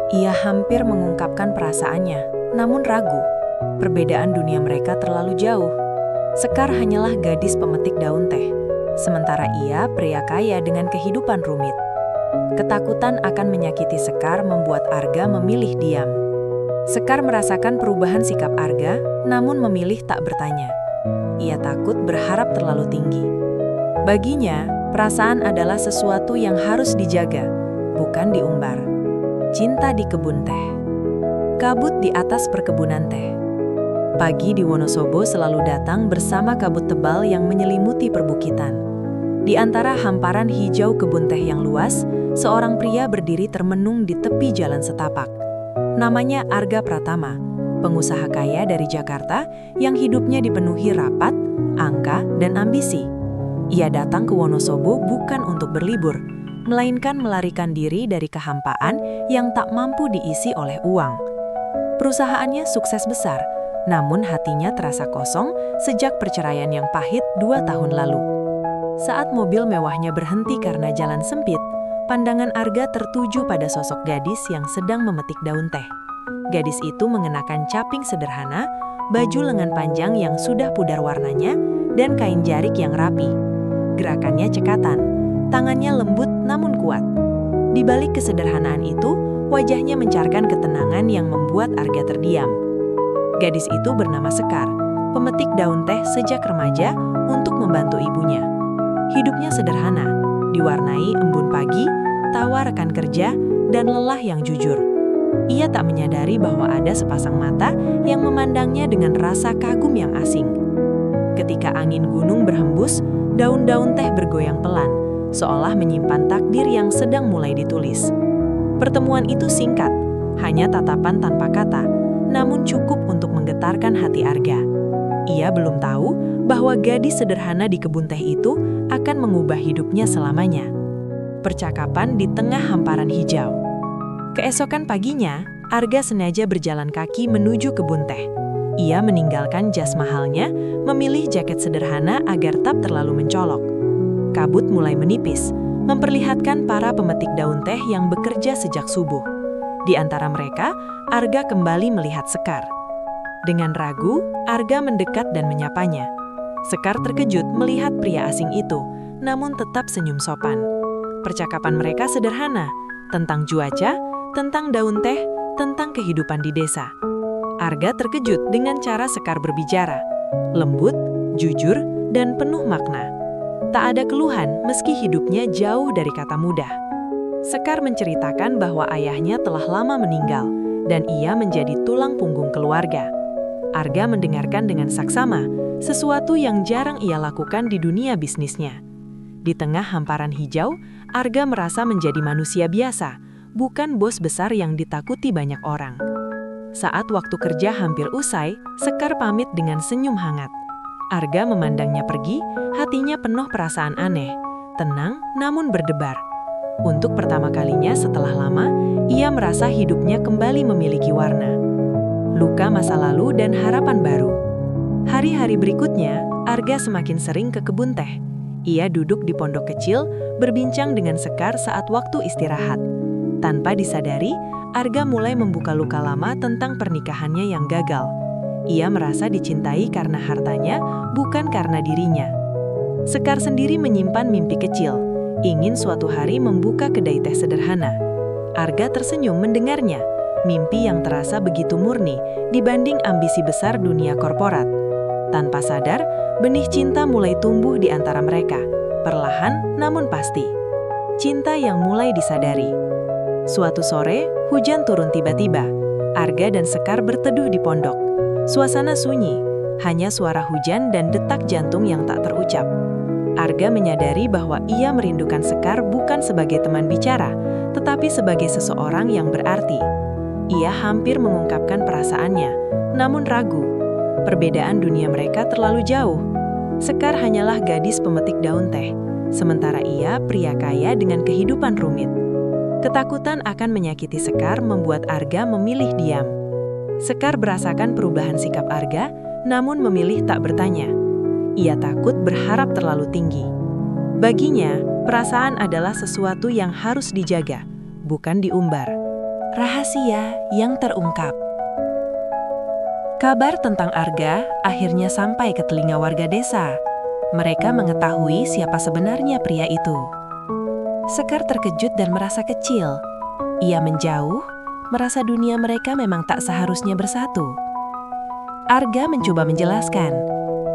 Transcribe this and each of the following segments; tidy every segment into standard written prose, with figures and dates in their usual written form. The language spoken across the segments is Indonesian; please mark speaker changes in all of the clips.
Speaker 1: Ia hampir mengungkapkan perasaannya, namun ragu. Perbedaan dunia mereka terlalu jauh. Sekar hanyalah gadis pemetik daun teh, sementara ia pria kaya dengan kehidupan rumit. Ketakutan akan menyakiti Sekar membuat Arga memilih diam. Sekar merasakan perubahan sikap Arga, namun memilih tak bertanya. Ia takut berharap terlalu tinggi. Baginya, perasaan adalah sesuatu yang harus dijaga, bukan diumbar. Cinta di kebun teh. Kabut di atas perkebunan teh. Pagi di Wonosobo selalu datang bersama kabut tebal yang menyelimuti perbukitan. Di antara hamparan hijau kebun teh yang luas, seorang pria berdiri termenung di tepi jalan setapak. Namanya Arga Pratama, pengusaha kaya dari Jakarta yang hidupnya dipenuhi rapat, angka, dan ambisi. Ia datang ke Wonosobo bukan untuk berlibur, melainkan melarikan diri dari kehampaan yang tak mampu diisi oleh uang. Perusahaannya sukses besar, namun hatinya terasa kosong sejak perceraian yang pahit 2 tahun lalu. Saat mobil mewahnya berhenti karena jalan sempit, pandangan Arga tertuju pada sosok gadis yang sedang memetik daun teh. Gadis itu mengenakan caping sederhana, baju lengan panjang yang sudah pudar warnanya, dan kain jarik yang rapi. Gerakannya cekatan, tangannya lembut namun kuat. Di balik kesederhanaan itu, wajahnya mencarkan ketenangan yang membuat Arga terdiam. Gadis itu bernama Sekar, pemetik daun teh sejak remaja untuk membantu ibunya. Hidupnya sederhana, diwarnai embun pagi, tawa rekan kerja, dan lelah yang jujur. Ia tak menyadari bahwa ada sepasang mata yang memandangnya dengan rasa kagum yang asing. Ketika angin gunung berhembus, daun-daun teh bergoyang pelan, seolah menyimpan takdir yang sedang mulai ditulis. Pertemuan itu singkat, hanya tatapan tanpa kata, namun cukup untuk menggetarkan hati Arga. Ia belum tahu bahwa gadis sederhana di kebun teh itu akan mengubah hidupnya selamanya. Percakapan di tengah hamparan hijau. Keesokan paginya, Arga sengaja berjalan kaki menuju kebun teh. Ia meninggalkan jas mahalnya, memilih jaket sederhana agar tak terlalu mencolok. Kabut mulai menipis, memperlihatkan para pemetik daun teh yang bekerja sejak subuh. Di antara mereka, Arga kembali melihat Sekar. Dengan ragu, Arga mendekat dan menyapanya. Sekar terkejut melihat pria asing itu, namun tetap senyum sopan. Percakapan mereka sederhana, tentang cuaca, tentang daun teh, tentang kehidupan di desa. Arga terkejut dengan cara Sekar berbicara, lembut, jujur, dan penuh makna. Tak ada keluhan meski hidupnya jauh dari kata mudah. Sekar menceritakan bahwa ayahnya telah lama meninggal, dan ia menjadi tulang punggung keluarga. Arga mendengarkan dengan saksama, sesuatu yang jarang ia lakukan di dunia bisnisnya. Di tengah hamparan hijau, Arga merasa menjadi manusia biasa, bukan bos besar yang ditakuti banyak orang. Saat waktu kerja hampir usai, Sekar pamit dengan senyum hangat. Arga memandangnya pergi, hatinya penuh perasaan aneh, tenang namun berdebar. Untuk pertama kalinya setelah lama, ia merasa hidupnya kembali memiliki warna. Luka masa lalu dan harapan baru. Hari-hari berikutnya, Arga semakin sering ke kebun teh. Ia duduk di pondok kecil, berbincang dengan Sekar saat waktu istirahat. Tanpa disadari, Arga mulai membuka luka lama tentang pernikahannya yang gagal. Ia merasa dicintai karena hartanya, bukan karena dirinya. Sekar sendiri menyimpan mimpi kecil, ingin suatu hari membuka kedai teh sederhana. Arga tersenyum mendengarnya, mimpi yang terasa begitu murni dibanding ambisi besar dunia korporat. Tanpa sadar, benih cinta mulai tumbuh di antara mereka, perlahan namun pasti. Cinta yang mulai disadari. Suatu sore, hujan turun tiba-tiba. Arga dan Sekar berteduh di pondok. Suasana sunyi, hanya suara hujan dan detak jantung yang tak terucap. Arga menyadari bahwa ia merindukan Sekar bukan sebagai teman bicara, tetapi sebagai seseorang yang berarti. Ia hampir mengungkapkan perasaannya, namun ragu. Perbedaan dunia mereka terlalu jauh. Sekar hanyalah gadis pemetik daun teh, sementara ia pria kaya dengan kehidupan rumit. Ketakutan akan menyakiti Sekar membuat Arga memilih diam. Sekar merasakan perubahan sikap Arga, namun memilih tak bertanya. Ia takut berharap terlalu tinggi. Baginya, perasaan adalah sesuatu yang harus dijaga, bukan diumbar. Rahasia yang terungkap. Kabar tentang Arga akhirnya sampai ke telinga warga desa. Mereka mengetahui siapa sebenarnya pria itu. Sekar terkejut dan merasa kecil. Ia menjauh, merasa dunia mereka memang tak seharusnya bersatu. Arga mencoba menjelaskan,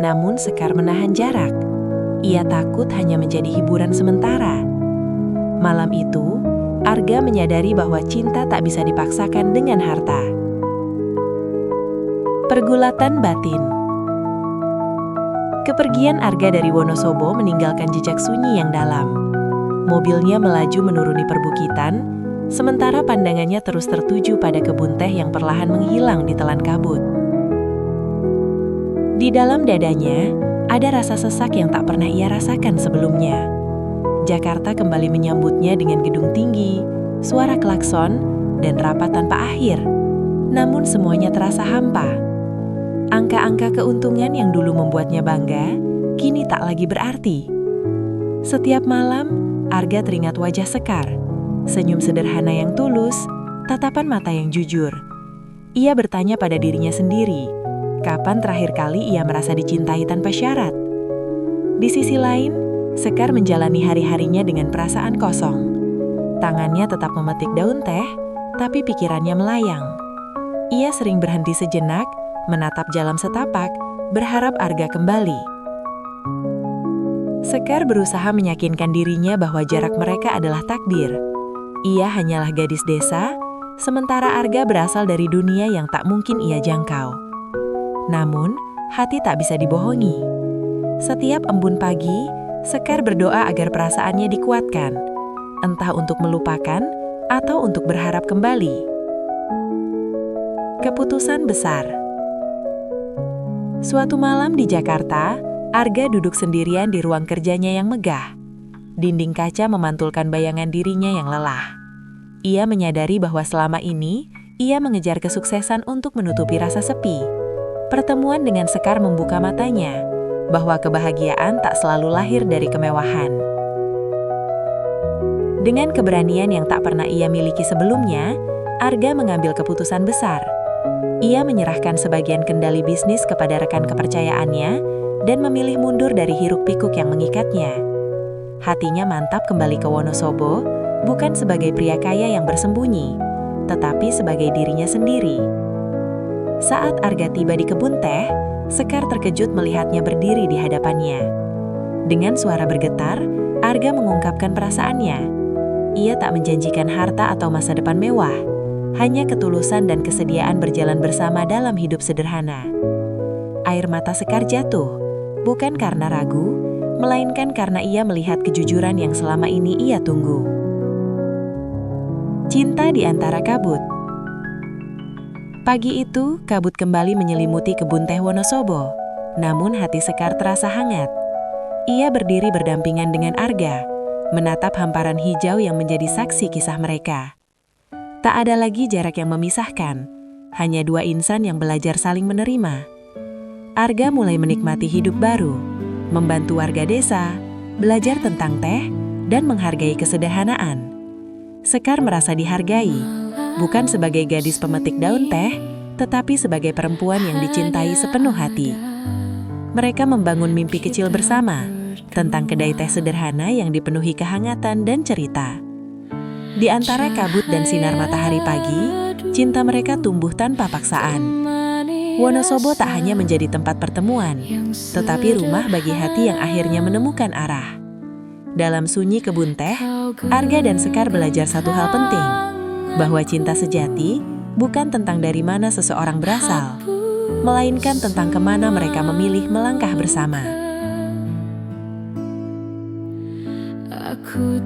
Speaker 1: namun Sekar menahan jarak. Ia takut hanya menjadi hiburan sementara. Malam itu, Arga menyadari bahwa cinta tak bisa dipaksakan dengan harta. Pergulatan batin. Kepergian Arga dari Wonosobo meninggalkan jejak sunyi yang dalam. Mobilnya melaju menuruni perbukitan, sementara pandangannya terus tertuju pada kebun teh yang perlahan menghilang di telan kabut. Di dalam dadanya, ada rasa sesak yang tak pernah ia rasakan sebelumnya. Jakarta kembali menyambutnya dengan gedung tinggi, suara klakson, dan rapat tanpa akhir. Namun semuanya terasa hampa. Angka-angka keuntungan yang dulu membuatnya bangga, kini tak lagi berarti. Setiap malam, Arga teringat wajah Sekar, senyum sederhana yang tulus, tatapan mata yang jujur. Ia bertanya pada dirinya sendiri, kapan terakhir kali ia merasa dicintai tanpa syarat? Di sisi lain, Sekar menjalani hari-harinya dengan perasaan kosong. Tangannya tetap memetik daun teh, tapi pikirannya melayang. Ia sering berhenti sejenak, menatap jalan setapak, berharap Arga kembali. Sekar berusaha meyakinkan dirinya bahwa jarak mereka adalah takdir. Ia hanyalah gadis desa, sementara Arga berasal dari dunia yang tak mungkin ia jangkau. Namun, hati tak bisa dibohongi. Setiap embun pagi, Sekar berdoa agar perasaannya dikuatkan, entah untuk melupakan atau untuk berharap kembali. Keputusan besar. Suatu malam di Jakarta, Arga duduk sendirian di ruang kerjanya yang megah. Dinding kaca memantulkan bayangan dirinya yang lelah. Ia menyadari bahwa selama ini, ia mengejar kesuksesan untuk menutupi rasa sepi. Pertemuan dengan Sekar membuka matanya, bahwa kebahagiaan tak selalu lahir dari kemewahan. Dengan keberanian yang tak pernah ia miliki sebelumnya, Arga mengambil keputusan besar. Ia menyerahkan sebagian kendali bisnis kepada rekan kepercayaannya, dan memilih mundur dari hiruk-pikuk yang mengikatnya. Hatinya mantap kembali ke Wonosobo, bukan sebagai pria kaya yang bersembunyi, tetapi sebagai dirinya sendiri. Saat Arga tiba di kebun teh, Sekar terkejut melihatnya berdiri di hadapannya. Dengan suara bergetar, Arga mengungkapkan perasaannya. Ia tak menjanjikan harta atau masa depan mewah, hanya ketulusan dan kesediaan berjalan bersama dalam hidup sederhana. Air mata Sekar jatuh, bukan karena ragu, melainkan karena ia melihat kejujuran yang selama ini ia tunggu. Cinta di antara kabut. Pagi itu, kabut kembali menyelimuti kebun teh Wonosobo, namun hati Sekar terasa hangat. Ia berdiri berdampingan dengan Arga, menatap hamparan hijau yang menjadi saksi kisah mereka. Tak ada lagi jarak yang memisahkan, hanya dua insan yang belajar saling menerima. Arga mulai menikmati hidup baru, membantu warga desa, belajar tentang teh, dan menghargai kesederhanaan. Sekar merasa dihargai, bukan sebagai gadis pemetik daun teh, tetapi sebagai perempuan yang dicintai sepenuh hati. Mereka membangun mimpi kecil bersama, tentang kedai teh sederhana yang dipenuhi kehangatan dan cerita. Di antara kabut dan sinar matahari pagi, cinta mereka tumbuh tanpa paksaan. Wonosobo tak hanya menjadi tempat pertemuan, tetapi rumah bagi hati yang akhirnya menemukan arah. Dalam sunyi kebun teh, Arga dan Sekar belajar satu hal penting, bahwa cinta sejati bukan tentang dari mana seseorang berasal, melainkan tentang kemana mereka memilih melangkah bersama. Aku